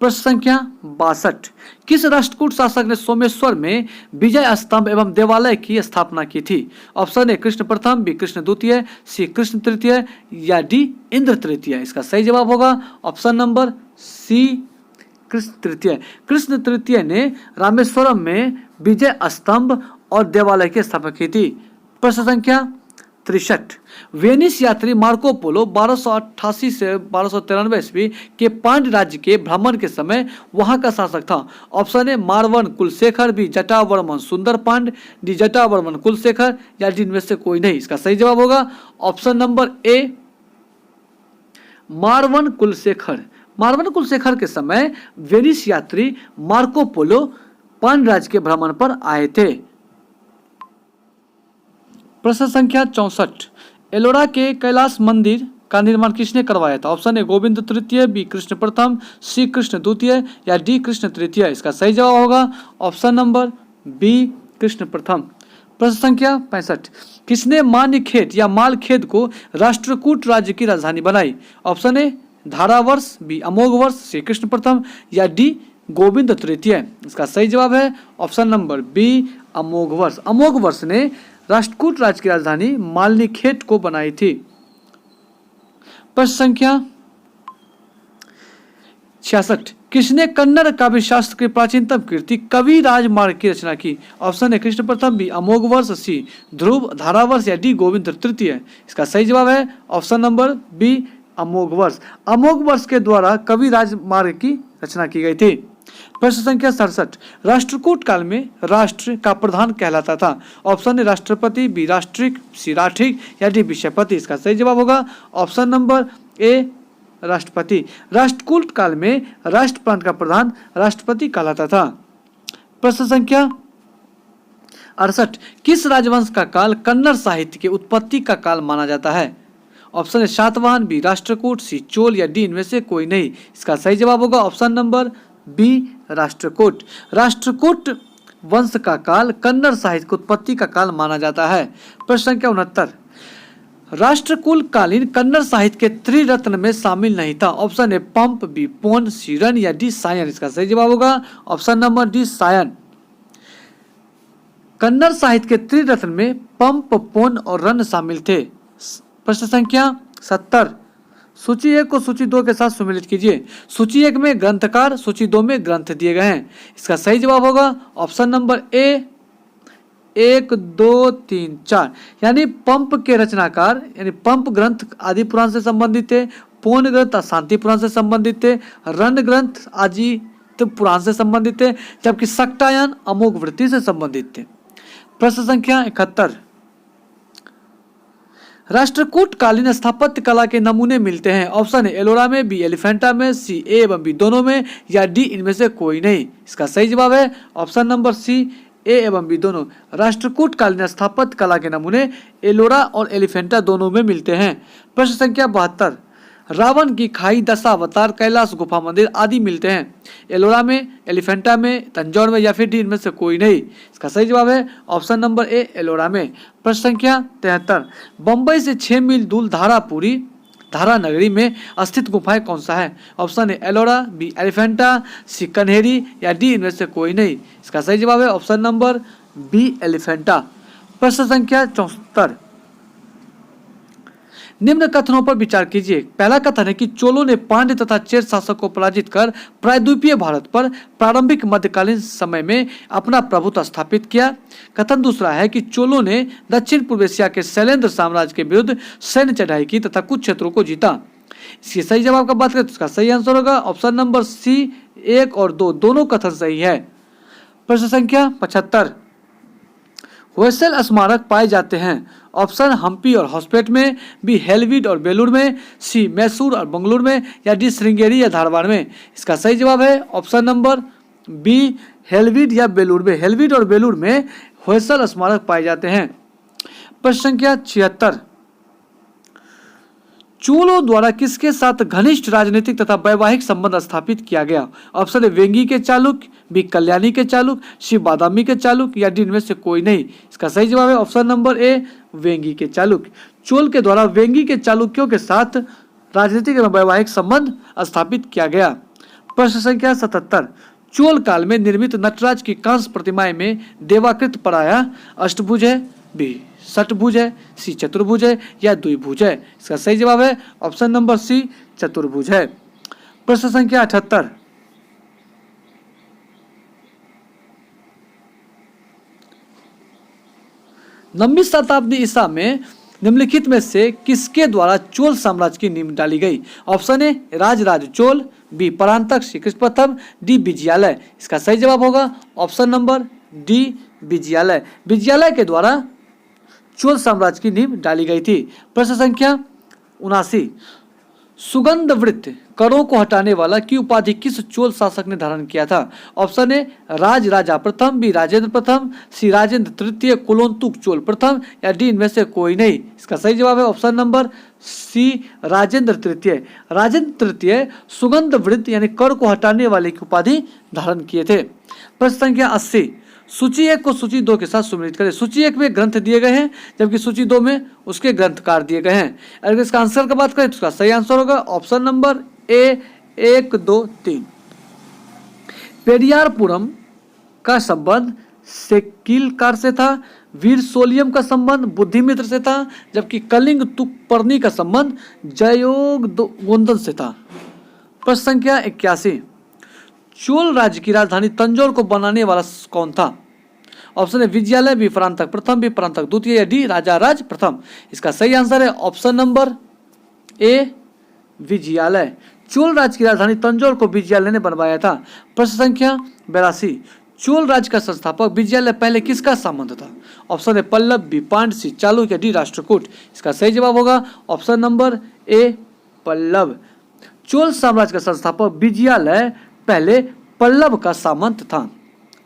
प्रश्न संख्या 62, किस राष्ट्रकूट शासक ने सोमेश्वर में विजय स्तंभ एवं देवालय की स्थापना की थी? ऑप्शन ए कृष्ण प्रथम, बी कृष्ण द्वितीय, सी कृष्ण तृतीय, या डी इंद्र तृतीय। इसका सही जवाब होगा ऑप्शन नंबर सी, कृष्ण तृतीय। कृष्ण तृतीय ने रामेश्वरम में विजय स्तंभ और देवालय की स्थापना की थी। प्रश्न संख्या 63, वेनिस यात्री मार्को पोलो 1288 से 1293 ईस्वी के पांड्य राज्य के भ्रमण के समय वहां का शासक था। Option A Maravarman Kulasekhara, B Jatavarman Sundara Pandya, D Jatavarman Kulasekhara, या डी इनमें से कोई नहीं। इसका सही जवाब होगा option number A, Maravarman Kulasekhara. Maravarman Kulasekhara के समय वेनिस यात्री मार्को पोलो पांड्य राज्य के भ्रमण पर आए थे। प्रश्न संख्या 64, एलोरा के कैलाश मंदिर का निर्माण किसने करवाया था? ऑप्शन ए गोविंद तृतीय, बी कृष्ण प्रथम, सी कृष्ण द्वितीय, या डी कृष्ण तृतीय। इसका सही जवाब होगा ऑप्शन नंबर बी, कृष्ण प्रथम। प्रश्न संख्या 65, किसने मान्यखेत या मालखेत को राष्ट्रकूट राज्य की राजधानी बनाई? Option A Dharavarsha, B Amoghavarsha, C Krishna प्रथम, या डी गोविंद तृतीय। इसका सही जवाब है option number B, Amoghavarsha. Amoghavarsha ने राष्ट्रकूट राज्य की राजधानी मालनीखेत को बनाई थी। प्रश्न संख्या 66, किसने कन्नड़ काव्य शास्त्र की प्राचीनतम कृति कवि राजमार्ग की रचना की? ऑप्शन है कृष्ण प्रथम, बी अमोघवर्ष, सी ध्रुव धारावर्ष, या डी गोविंद तृतीय। इसका सही जवाब है option number B, Amoghavarsha. Amoghavarsha के द्वारा कवि राजमार्ग की रचना की गई थी। प्रश्न संख्या 67, राष्ट्रकूट काल में राष्ट्र का प्रधान कहलाता था। ऑप्शन ए राष्ट्रपति, बी राष्ट्रिक, सी राठिक, या डी विषयपति। इसका सही जवाब होगा ऑप्शन नंबर ए, राष्ट्रपति। राष्ट्रकूट काल में राष्ट्र प्रांत का प्रधान राष्ट्रपति कहलाता था। प्रश्न संख्या 68, किस राजवंश का काल कन्नड़ साहित्य की उत्पत्ति का काल माना जाता है? Option A Satavahana, B Rashtrakuta, C Chola, या डी इनमें से कोई नहीं। इसका सही जवाब होगा option number B, Rashtrakuta. Rashtrakuta वंश का काल कन्नड़ साहित्य की उत्पत्ति का काल माना जाता है। प्रश्न संख्या 69, राष्ट्रकूट कालीन कन्नड़ साहित्य के त्रिरत्न में शामिल नहीं था। Option A Pampa, B Ponna, C Ranna, या डी सायन। इसका सही जवाब होगा option number D, Sayana. Kannada साहित्य के त्रिरत्न में पंप, पोन और रन शामिल थे। प्रश्न संख्या 70, सूची 1 को सूची 2 के साथ सम्मिलित कीजिए। सूची 1 में ग्रंथकार, सूची 2 में ग्रंथ दिए गए हैं। इसका सही जवाब होगा ऑप्शन नंबर ए, 1, 2, 3, 4। यानी पंप के रचनाकार यानी पंप ग्रंथ आदि पुराण से संबंधित थे, पौन ग्रंथ अशांति पुराण से संबंधित थे, रन ग्रंथ अजीत पुराण से संबंधित थे, जबकि सक्टायन अमोघ वृत्ति से संबंधित थे। प्रश्न संख्या 71, राष्ट्रकूट कालीन स्थापत्य कला के नमूने मिलते हैं। ऑप्शन ए एलोरा में, बी एलिफेंटा में, सी ए एवं बी दोनों में, या डी इनमें से कोई नहीं। इसका सही जवाब है ऑप्शन नंबर सी, ए एवं बी दोनों। राष्ट्रकूट कालीन स्थापत्य कला के नमूने एलोरा और एलिफेंटा दोनों में मिलते हैं। प्रश्न संख्या 72, रावण की खाई, दशावतार, कैलाश गुफा मंदिर आदि मिलते हैं। एलोरा में, एलिफेंटा में, तंजौर में, या फिर डी इनमें से कोई नहीं। इसका सही जवाब है ऑप्शन नंबर ए एलोरा में। प्रश्न संख्या 73, बंबई से 6 मील दूर धारा नगरी में स्थित गुफाएं कौन सा है। Option A Ellora, B Elephanta, C Kanheri, या डी इनमें से कोई नहीं। इसका सही जवाब है ऑप्शन नंबर बी एलिफेंटा। प्रश्न संख्या 74, निम्न कथनों पर विचार कीजिए। पहला कथन है कि चोलों ने पांड्य तथा चेर शासक को पराजित कर प्रायद्वीपीय भारत पर प्रारंभिक मध्यकालीन समय में अपना प्रभुत्व स्थापित किया। कथन दूसरा है कि चोलों ने दक्षिण पूर्व एशिया के शैलेंद्र साम्राज्य के विरुद्ध सैन्य चढ़ाई की तथा कुछ क्षेत्रों को जीता। इसके सही जवाब का बात करें तो इसका सही आंसर होगा ऑप्शन नंबर सी, 1 और 2 दोनों कथन सही है। प्रश्न संख्या 75, होयसल स्मारक पाए जाते हैं। ऑप्शन हम्पी और हॉस्पेट में, बी हेलविड और बेलूर में, सी मैसूर और बंगलुरु में, या डी श्रृंगेरी या धारवाड़ में। इसका सही जवाब है ऑप्शन नंबर बी, हेलविड या बेलूर में। हेलविड और बेलूर में होयसल स्मारक पाए जाते हैं। प्रश्न संख्या 76, चोलों द्वारा किसके साथ घनिष्ठ राजनीतिक तथा वैवाहिक संबंध स्थापित किया गया। ऑप्शन ए वेंगी के चालुक्य, बी कल्याणी के चालुक्य, सी बादामी के चालुक्य, या डी इनमें से कोई नहीं। इसका सही जवाब है ऑप्शन नंबर ए, वेंगी के चालुक्य। चोल के द्वारा वेंगी के चालुक्यों के साथ राजनीतिक एवं वैवाहिक संबंध स्थापित किया गया। प्रश्न संख्या 77, चोल काल में निर्मित नटराज की कांस्य प्रतिमाएं में देवाकृत पराया अष्टभुज है, बी षटभुज है, सी चतुर्भुज है, या द्विभुज है। इसका सही जवाब है ऑप्शन नंबर सी, चतुर्भुज है। प्रश्न संख्या 78, नवीं शताब्दी ईसा में निम्नलिखित में से किसके द्वारा चोल साम्राज्य की नींव डाली गई। Option A Rajaraja Chola, B Parantaka, C Krishna प्रथम, डी विजयालय। इसका सही जवाब होगा option number D, Vijayalaya. Vijayalaya के द्वारा चोल साम्राज्य की नींव डाली गई थी। प्रश्न संख्या 79, सुगंध वृत्त करों को हटाने वाला की उपाधि किस चोल शासक ने धारण किया था। ऑप्शन ए राजा प्रथम, बी राजेंद्र प्रथम, सी राजेंद्र तृतीय कुलोत्तुंग चोल प्रथम, या डी इनमें से कोई नहीं। इसका सही जवाब है ऑप्शन नंबर सी, राजेंद्र तृतीय। राजेंद्र तृतीय सुगंध वृत्त यानी कर को हटाने वाले की उपाधि धारण किए थे। प्रश्न संख्या 80, सूची 1 को सूची 2 के साथ सम्मिलित करें। सूची 1 में ग्रंथ दिए गए हैं जबकि सूची 2 में उसके ग्रंथकार दिए गए हैं। अगर इसका आंसर की बात करें तो इसका सही आंसर होगा ऑप्शन नंबर ए, 1, 2, 3। पेरियारपुरम का संबंध सेकिलकार से था, वीर सोलियम का संबंध बुद्धिमित्र से था, जबकि कलिंग तुकपर्णी का संबंध जयोगोंदन से था। प्रश्न संख्या 81, चोल राज्य की राजधानी तंजौर को बनाने वाला कौन था। Option A Vijayalaya, B Parantaka प्रथम, बी परांतक द्वितीय, या डी राजाराज प्रथम। इसका सही आंसर है ऑप्शन नंबर ए, विजयालय। चोल राज्य की राजधानी तंजौर को विजयालय ने बनवाया था। प्रश्न संख्या 82, चोल राज्य का संस्थापक विजयालय पहले किसका संबंध था। Option A Pallava, B Pandya, C Chalukya, D Rashtrakuta. इसका सही जवाब होगा option number A, Pallava. Chola साम्राज्य का संस्थापक विजयालय पहले पल्लव का सामंत था।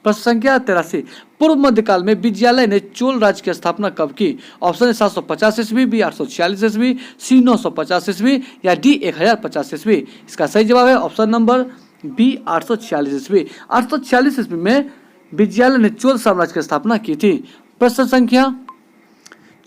प्रश्न संख्या 83, पूर्व मध्यकाल में विजयालय ने चोल राज्य की स्थापना कब की। ऑप्शन ए 750 ईस्वी, बी 846 ईस्वी, सी 950 ईस्वी, या डी 1050 ईस्वी। इसका सही जवाब है ऑप्शन नंबर बी, 846 ईस्वी। 846 ईस्वी में विजयालय ने चोल साम्राज्य की स्थापना की थी। प्रश्न संख्या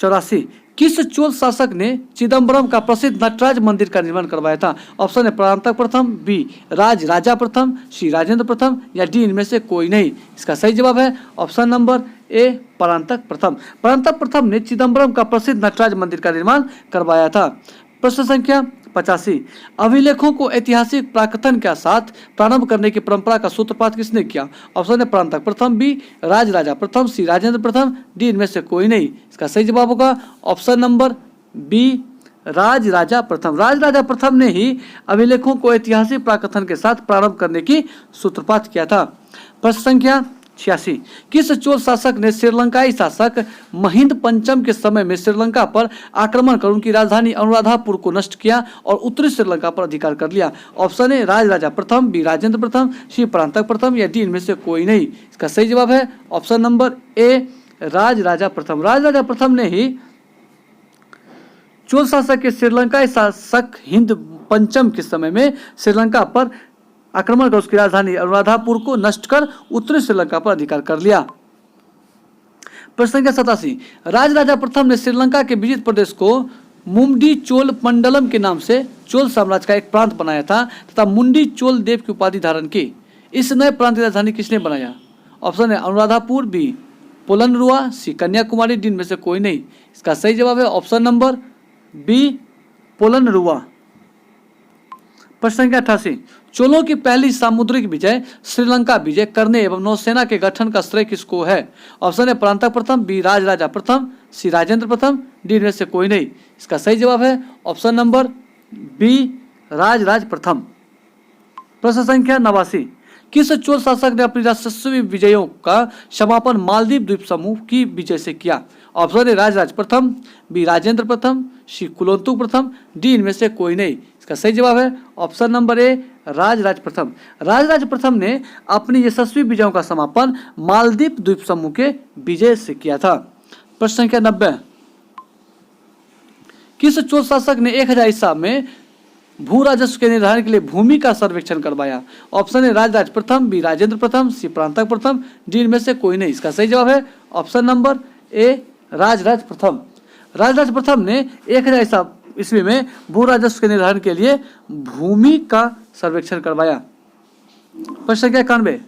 84, किस चोल शासक ने चिदम्बरम का प्रसिद्ध नटराज मंदिर का निर्माण करवाया था। ऑप्शन ए परांतक प्रथम, बी राजा प्रथम, सी राजेंद्र प्रथम, या डी इनमें से कोई नहीं। इसका सही जवाब है ऑप्शन नंबर ए, परांतक प्रथम। परांतक प्रथम ने चिदम्बरम का प्रसिद्ध नटराज मंदिर का निर्माण करवाया था। प्रश्न संख्या 85, अभिलेखों को ऐतिहासिक प्राकथन के साथ प्रारंभ करने की परंपरा का सूत्रपात किसने किया। ऑप्शन ए परांतक प्रथम, बी राजा प्रथम, सी राजेंद्र प्रथम, डी इनमें से कोई नहीं। इसका सही जवाब होगा ऑप्शन नंबर बी, राजा प्रथम। राजा प्रथम ने ही अभिलेखों को ऐतिहासिक प्राकथन के साथ प्रारंभ करने की सूत्रपात किया था। प्रश्न संख्या 86। किस चोल शासक ने श्रीलंकाई शासक महिंद पंचम के समय में श्रीलंका पर आक्रमण कर उनकी राजधानी अनुराधापुर को नष्ट किया और उत्तरी श्रीलंका पर अधिकार कर लिया? ऑप्शन ए राज राजा प्रथम, बी राजेंद्र प्रथम, सी परांतक प्रथम या डी इनमें से कोई नहीं। इसका सही जवाब है ऑप्शन नंबर ए राज राजा प्रथम। राज राजा प्रथम ने ही चोल शासक के श्रीलंकाई शासक हिंद पंचम के समय में श्रीलंका पर आक्रमण कर उसकी राजधानी अनुराधापुर को नष्ट कर उत्तरी श्रीलंका पर अधिकार कर लिया। प्रश्न संख्या 87। राज राजा प्रथम ने श्रीलंका के विजित प्रदेश को मुंडी चोल मंडलम के नाम से चोल साम्राज्य का एक प्रांत बनाया था तथा मुंडी चोल देव की उपाधि धारण की। इस नए प्रांत की राजधानी किसने बनाया? ऑप्शन है अनुराधापुर, बी पोलनरुआ, सी कन्याकुमारी, डी में से कोई नहीं। इसका सही जवाब है ऑप्शन नंबर बी पोलनरुआ। प्रश्न संख्या 88। चोलों की पहली सामुद्रिक विजय श्रीलंका विजय करने एवं नौसेना के गठन का श्रेय किसको है? ऑप्शन है परांतक प्रथम, बी राज राजा प्रथम, सी राजेंद्र प्रथम, डी में से कोई नहीं। इसका सही जवाब है ऑप्शन नंबर बी राज राज प्रथम। प्रश्न संख्या 89। किस चोल शासक ने अपनी राजस्वी विजयों का समापन मालदीव द्वीप समूह की विजय से किया? ऑप्शन ए राज राज प्रथम, बी राजेंद्र प्रथम, सी कुलोत्तुंग प्रथम, डी इनमें से कोई नहीं। इसका सही जवाब है ऑप्शन नंबर ए राज राज प्रथम। राज राज प्रथम ने अपनी यशस्वी विजयों का समापन मालदीव द्वीप समूह के विजय से किया था। प्रश्न संख्या 90। किस चोल शासक ने 1000 ईसा में भू राजस्व के निर्धारण के लिए भूमि का सर्वेक्षण करवाया? ऑप्शन है राज राज प्रथम, बी राजेंद्र प्रथम, सी परांतक प्रथम, डी इनमें से कोई नहीं। इसका सही जवाब है ऑप्शन नंबर ए राज राज प्रथम। राज राज प्रथम ने 1000 ईसा ईस्वी में भू राजस्व के निर्धारण के लिए भूमि का सर्वेक्षण करवाया। प्रश्न संख्या 91।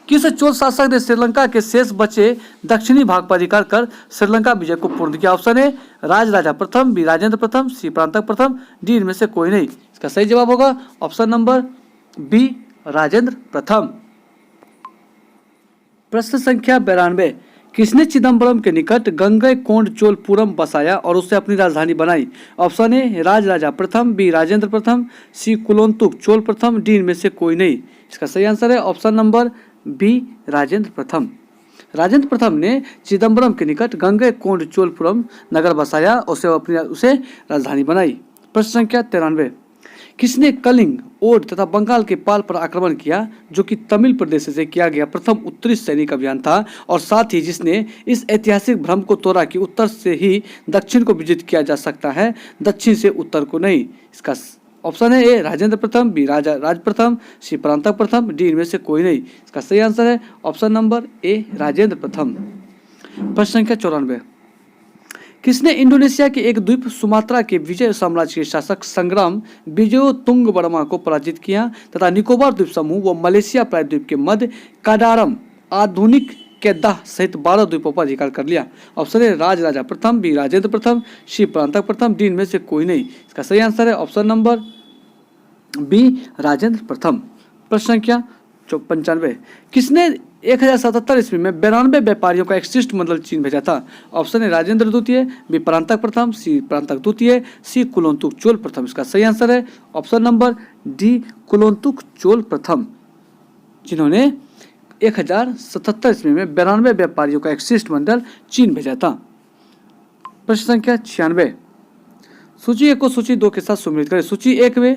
किस चोल शासक ने श्रीलंका के शेष बचे दक्षिणी भाग पर अधिकार कर श्रीलंका विजय को पूर्ण किया? ऑप्शन है राज राजा प्रथम, बी राजेंद्र प्रथम, सी परांतक प्रथम, डी इनमें से कोई नहीं। इसका सही जवाब होगा ऑप्शन नंबर बी राजेंद्र प्रथम। प्रश्न संख्या 92। किसने चिदम्बरम के निकट गंगईकोंड चोलपुरम बसाया और उसे अपनी राजधानी बनाई? ऑप्शन ए राज राजा प्रथम, बी राजेंद्र प्रथम, सी कुलोत्तुंग चोल प्रथम, डी इनमें से कोई नहीं। इसका सही आंसर है ऑप्शन नंबर बी राजेंद्र प्रथम। राजेंद्र प्रथम ने चिदम्बरम के निकट गंगईकोंड चोलपुरम नगर बसाया और उसे राजधानी बनाई। प्रश्न संख्या 93। किसने कलिंग, ओड तथा बंगाल के पाल पर आक्रमण किया जो कि तमिल प्रदेश से किया गया प्रथम उत्तरी सैनिक अभियान था और साथ ही जिसने इस ऐतिहासिक भ्रम को तोड़ा कि उत्तर से ही दक्षिण को विजित किया जा सकता है, दक्षिण से उत्तर को नहीं? इसका ऑप्शन है ए राजेंद्र प्रथम, बी राज प्रथम, सी परांतक प्रथम, डी इनमें से कोई नहीं। इसका सही आंसर है ऑप्शन नंबर ए राजेंद्र प्रथम। प्रश्न संख्या 94। किसने इंडोनेशिया के एक द्वीप सुमात्रा के विजय साम्राज्य के शासक संग्राम विजयोतुंग वर्मा को पराजित किया तथा निकोबार द्वीप समूह व मलेशिया प्रायद्वीप के मध्य काडारम आधुनिक केदाह सहित 12 द्वीपों पर अधिकार कर लिया? ऑप्शन है राज राजा प्रथम, बी राजेंद्र प्रथम, सी परांतक प्रथम, डी इनमें से कोई नहीं। इसका सही आंसर है ऑप्शन नंबर बी राजेंद्र प्रथम। प्रश्न संख्या 95। किसने 1077 ईस्वी में 92 व्यापारियों का एक शिष्टमंडल चीन भेजा था? ऑप्शन है राजेंद्र द्वितीय, बी परांतक प्रथम, सी परांतक द्वितीय, सी कुलोत्तुंग चोल प्रथम। इसका सही आंसर है option number D Kulottunga Chola प्रथम, जिन्होंने 1077 ईस्वी में 92 व्यापारियों का एक शिष्टमंडल चीन भेजा था। प्रश्न संख्या 96। सूची 1 को सूची 2 के साथ सम्मिलित करें। सूची 1 में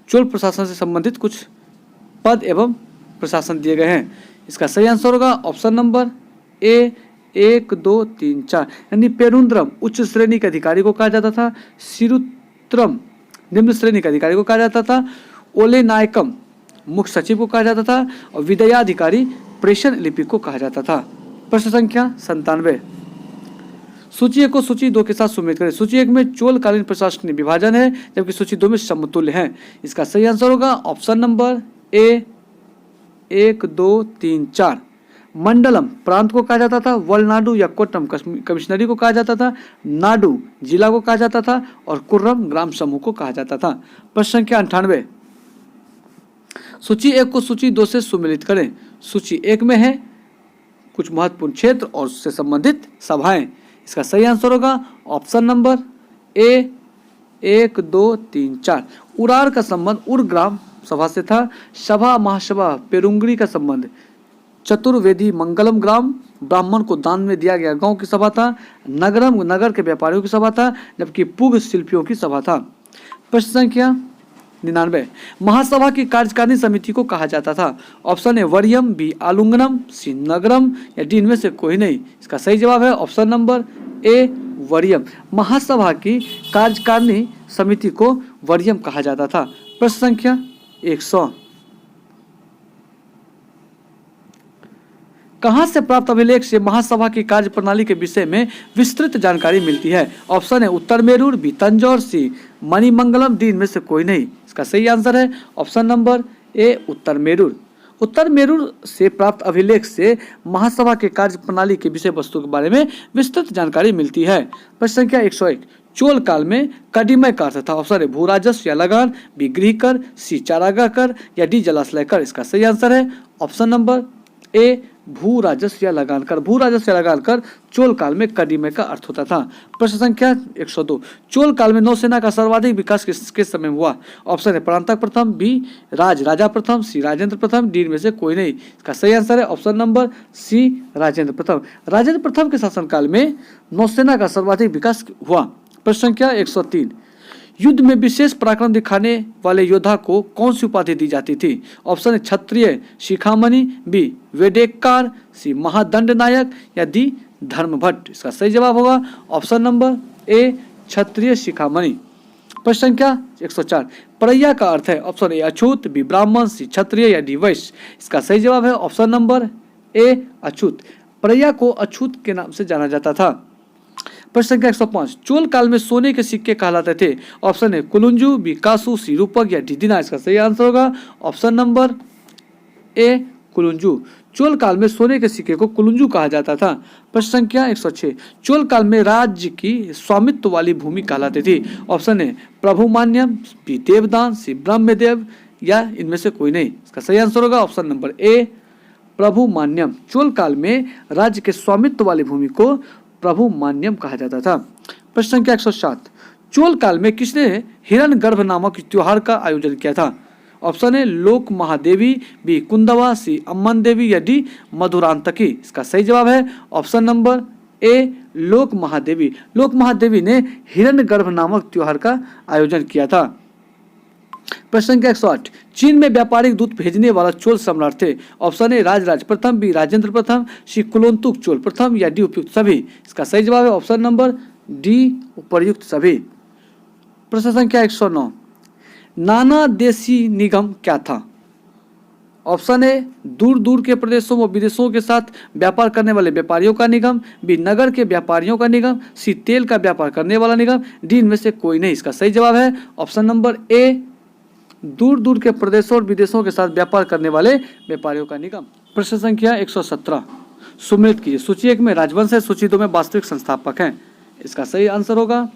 चोल प्रशासन से संबंधित कुछ पद एवं प्रशासन दिए गए हैं। इसका सही आंसर होगा ऑप्शन नंबर ए 1, 2, 3, 4। यानी पेरुंद्रम उच्च श्रेणी के अधिकारी को कहा जाता था, सिरुत्रम निम्न श्रेणी के अधिकारी को कहा जाता था, ओले नायकम मुख्य सचिव को कहा जाता था और विदयाधिकारी प्रेषण लिपिक को कहा जाता था। प्रश्न संख्या 97। सूची 1 को सूची 2 के साथ सम्मिलित करें। सूची 1 में चोलकालीन प्रशासनिक विभाजन है जबकि सूची 2 में समतुल्य है। इसका सही आंसर होगा ऑप्शन नंबर ए 1, 2, 3, 4। मंडलम प्रांत को कहा जाता था, वलनाडु या कोट्टम कमिश्नरी को कहा जाता था, नाडु जिला को कहा जाता था और कुर्रम ग्राम समूह को कहा जाता था। प्रश्न संख्या 98। सूची 1 को सूची 2 से सम्मिलित करें। सूची 1 में है कुछ महत्वपूर्ण क्षेत्र और उससे संबंधित सभाएं। इसका सही आंसर होगा ऑप्शन नंबर ए 1, 2, 3, 4। उरार का संबंध उर ग्राम सभा से था। सभा महासभा पेरुंगड़ी का संबंध चतुर्वेदी मंगलम ग्राम, ब्राह्मण को दान में दिया गया गांव की सभा था। नगरम, नगर के व्यापारियों की सभा था, जबकि पुग शिल्पियों की सभा था। प्रश्न संख्या 99, महासभा की कार्यकारिणी समिति को कहा जाता था। ऑप्शन ए वरियम, बी आलुंगनम, सी नगरम या डी इनमें से कोई नहीं। इसका सही जवाब है ऑप्शन नंबर ए वरियम। महासभा की कार्यकारिणी समिति को वरियम कहा जाता था। प्रश्न संख्या 100, कहां से प्राप्त अभिलेख से महासभा की कार्य प्रणाली के विषय में विस्तृत जानकारी मिलती है। ऑप्शन है उत्तर मेरूर, बी तंजौर, सी मणिमंगलम, डी इनमें से कोई नहीं। इसका सही आंसर है ऑप्शन नंबर ए उत्तर मेरूर। उत्तर मेरूर से प्राप्त अभिलेख से महासभा के कार्य प्रणाली के विषय वस्तु के बारे में विस्तृत जानकारी मिलती है। प्रश्न संख्या 101, चोल काल में कडिमय का अर्थ था। ऑप्शन है भू राजस्व या लगान, बी गृह कर, सी चारागाह कर या डी जलाशय कर। इसका सही आंसर है ऑप्शन नंबर ए भू राजस्व या लगान कर। भू राजस्व या लगान कर चोल काल में कडिमय का अर्थ होता था। प्रश्न संख्या 102, चोल काल में नौसेना का सर्वाधिक विकास किसके समय हुआ। ऑप्शन है परांतक प्रथम, बी राजा प्रथम, सी राजेंद्र प्रथम, डी में से कोई नहीं। इसका सही आंसर है ऑप्शन नंबर सी राजेंद्र प्रथम। राजेंद्र प्रथम के शासनकाल में नौसेना का सर्वाधिक विकास हुआ। प्रश्न संख्या 103, युद्ध में विशेष पराक्रम दिखाने वाले योद्धा को कौन सी उपाधि दी जाती थी। ऑप्शन है क्षत्रिय शिखामणि, बी वेडेक्कार, सी महादंड नायक या डी धर्मभट्ट। इसका सही जवाब होगा ऑप्शन नंबर ए क्षत्रिय शिखामणि। प्रश्न संख्या 104, परैया का अर्थ है। ऑप्शन ए अछूत, बी ब्राह्मण, सी क्षत्रिय या डी वैश्य। इसका सही जवाब है ऑप्शन नंबर ए अछूत। परैया को अछूत के नाम से जाना जाता था। प्रश्न संख्या 105, चोल काल में सोने के सिक्के कहलाते थे। ऑप्शन है कुलुंजू, बी कासू, सी रूपक या डी दिनार। इसका सही आंसर होगा ऑप्शन नंबर ए कुलुंजू। चोल काल में सोने के सिक्के को कुलुंजू कहा जाता था। प्रश्न संख्या 106, चोल काल में राज्य की स्वामित्व वाली भूमि कहलाती थी। ऑप्शन है प्रभुमान्यम, बी देवदान, सी ब्रह्मदेव या इनमें से कोई नहीं। इसका सही आंसर होगा ऑप्शन नंबर ए प्रभुमान्यम। चोल काल में राज्य के स्वामित्व वाली भूमि को प्रभुमान्यम कहा जाता था। प्रश्न संख्या 107, चोल काल में किसने हिरण्यगर्भ नामक त्योहार का आयोजन किया था। ऑप्शन है लोक महादेवी, बी कुंदवा, सी अम्मन देवी या डी मधुरांतकी। इसका सही जवाब है ऑप्शन नंबर ए लोक महादेवी। लोक महादेवी ने हिरण्यगर्भ नामक त्योहार का आयोजन किया था। प्रश्न संख्या 108, चीन में व्यापारिक दूत भेजने वाला चोल सम्राट थे। ऑप्शन ए राजराज प्रथम, बी राजेंद्र प्रथम, सी कुलोत्तुंग चोल प्रथम या डी उपयुक्त सभी। इसका सही जवाब है ऑप्शन नंबर डी उपर्युक्त सभी। प्रश्न संख्या 109, नाना देशी निगम क्या था। ऑप्शन ए दूर दूर के प्रदेशों व विदेशों के साथ व्यापार करने वाले व्यापारियों का निगम, बी नगर के व्यापारियों का निगम, सी तेल का व्यापार करने वाला निगम, डी इनमें से कोई नहीं। इसका सही जवाब है ऑप्शन नंबर ए दूर दूर के प्रदेशों और विदेशों के साथ व्यापार करने वाले व्यापारियों का निगम। प्रश्न संख्या 117, सुमेलित कीजिए। सूची 1 में राजवंश है, सूची 2 में वास्तविक संस्थापक हैं। इसका सही आंसर होगा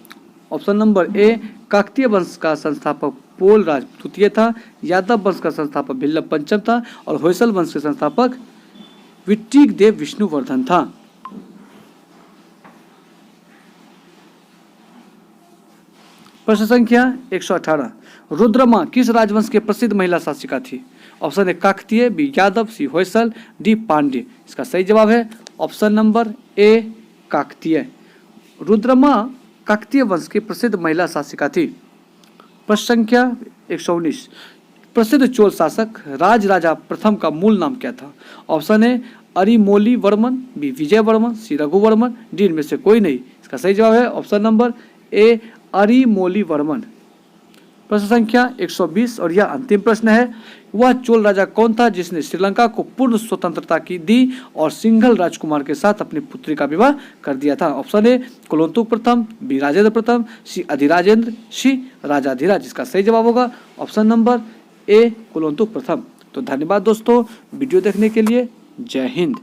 ऑप्शन नंबर ए काकतीय वंश का संस्थापक पोलराज द्वितीय था, यादव वंश का संस्थापक भिल्लभ पंचम था और होयसल वंश के संस्थापक विट्टिक देव विष्णुवर्धन था। प्रश्न संख्या 118, रुद्रमा किस राजवंश के प्रसिद्ध महिला शासिका थी। ऑप्शन है काकतीय, बी यादव, सी होयसल, डी पांड्य। इसका सही जवाब है ऑप्शन नंबर ए काकतीय। रुद्रमा काकतीय वंश की प्रसिद्ध महिला शासिका थी। प्रश्न संख्या 119, प्रसिद्ध चोल शासक राजा प्रथम का मूल नाम क्या था। ऑप्शन है अरिमोली वर्मन, बी विजय वर्मन, सी रघुवर्मन, डी इनमें से कोई नहीं। इसका सही जवाब है ऑप्शन नंबर ए अरिमोली वर्मन। प्रश्न संख्या 120 और यह अंतिम प्रश्न है, वह चोल राजा कौन था जिसने श्रीलंका को पूर्ण स्वतंत्रता की दी और सिंघल राजकुमार के साथ अपनी पुत्री का विवाह कर दिया था। ऑप्शन ए कुलोत्तुंग प्रथम, बी राजेंद्र प्रथम, सी अधिराजेंद्र, सी राजाधिराज। इसका सही जवाब होगा ऑप्शन नंबर ए कुलोत्तुंग प्रथम। तो धन्यवाद दोस्तों वीडियो देखने के लिए। जय हिंद।